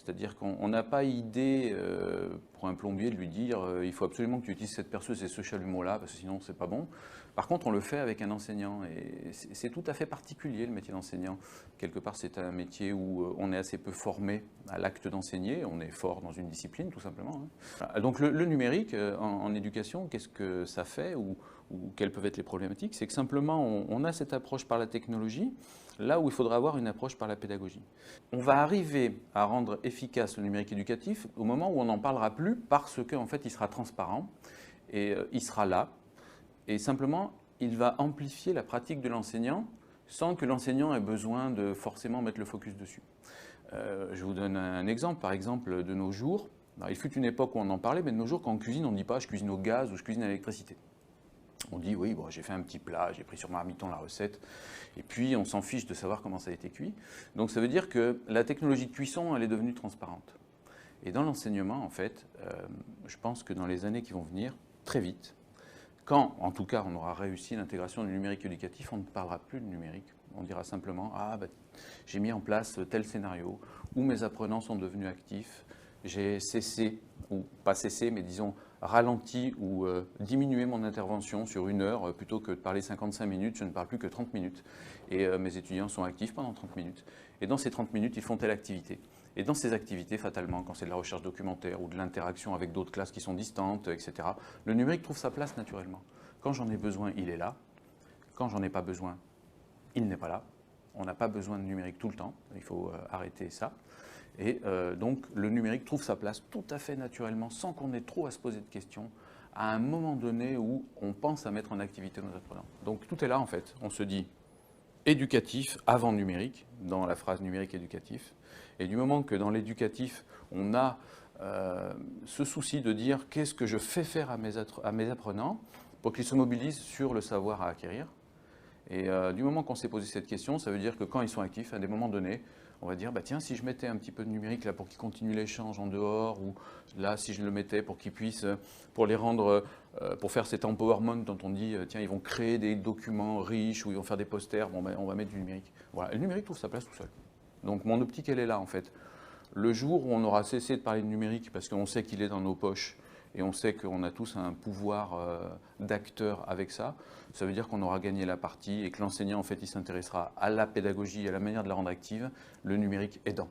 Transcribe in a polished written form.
C'est-à-dire qu'on n'a pas idée pour un plombier de lui dire il faut absolument que tu utilises cette perceuse et ce chalumeau-là, parce que sinon c'est pas bon. Par contre, on le fait avec un enseignant et c'est tout à fait particulier le métier d'enseignant. Quelque part, c'est un métier où on est assez peu formé à l'acte d'enseigner, on est fort dans une discipline tout simplement. Donc le numérique en éducation, qu'est-ce que ça fait ou quelles peuvent être les problématiques? C'est que simplement on a cette approche par la technologie, là où il faudra avoir une approche par la pédagogie. On va arriver à rendre efficace le numérique éducatif au moment où on n'en parlera plus parce qu'en fait il sera transparent et il sera là. Et simplement, il va amplifier la pratique de l'enseignant sans que l'enseignant ait besoin de forcément mettre le focus dessus. Je vous donne un exemple, par exemple, de nos jours. Alors, il fut une époque où on en parlait, mais de nos jours, quand on cuisine, on ne dit pas je cuisine au gaz ou je cuisine à l'électricité. On dit oui, bon, j'ai fait un petit plat, j'ai pris sur marmiton la recette, et puis on s'en fiche de savoir comment ça a été cuit. Donc ça veut dire que la technologie de cuisson, elle est devenue transparente. Et dans l'enseignement, en fait, je pense que dans les années qui vont venir, très vite, quand, en tout cas, on aura réussi l'intégration du numérique éducatif, on ne parlera plus de numérique. On dira simplement « Ah, bah, j'ai mis en place tel scénario, où mes apprenants sont devenus actifs, j'ai cessé, ou pas cessé, mais disons ralenti ou diminué mon intervention sur 1 heure, plutôt que de parler 55 minutes, je ne parle plus que 30 minutes. Et mes étudiants sont actifs pendant 30 minutes. Et dans ces 30 minutes, ils font telle activité. Et dans ces activités, fatalement, quand c'est de la recherche documentaire ou de l'interaction avec d'autres classes qui sont distantes, etc., le numérique trouve sa place naturellement. Quand j'en ai besoin, il est là. Quand j'en ai pas besoin, il n'est pas là. On n'a pas besoin de numérique tout le temps. Il faut arrêter ça. Et donc, le numérique trouve sa place tout à fait naturellement, sans qu'on ait trop à se poser de questions, à un moment donné où on pense à mettre en activité nos apprenants. Donc, tout est là, en fait. On se dit éducatif avant numérique, dans la phrase numérique éducatif. Et du moment que dans l'éducatif, on a ce souci de dire qu'est-ce que je fais faire à mes apprenants pour qu'ils se mobilisent sur le savoir à acquérir. Et du moment qu'on s'est posé cette question, ça veut dire que quand ils sont actifs, à des moments donnés, on va dire, bah tiens, si je mettais un petit peu de numérique là pour qu'ils continuent l'échange en dehors, ou là, si je le mettais pour qu'ils puissent, pour les rendre, pour faire cet empowerment dont on dit, tiens, ils vont créer des documents riches, ou ils vont faire des posters, bon, ben, on va mettre du numérique. Voilà, le numérique trouve sa place tout seul. Donc mon optique, elle est là, en fait. Le jour où on aura cessé de parler de numérique, parce qu'on sait qu'il est dans nos poches, et on sait qu'on a tous un pouvoir d'acteur avec ça, ça veut dire qu'on aura gagné la partie et que l'enseignant, en fait, il s'intéressera à la pédagogie, à la manière de la rendre active, le numérique aidant.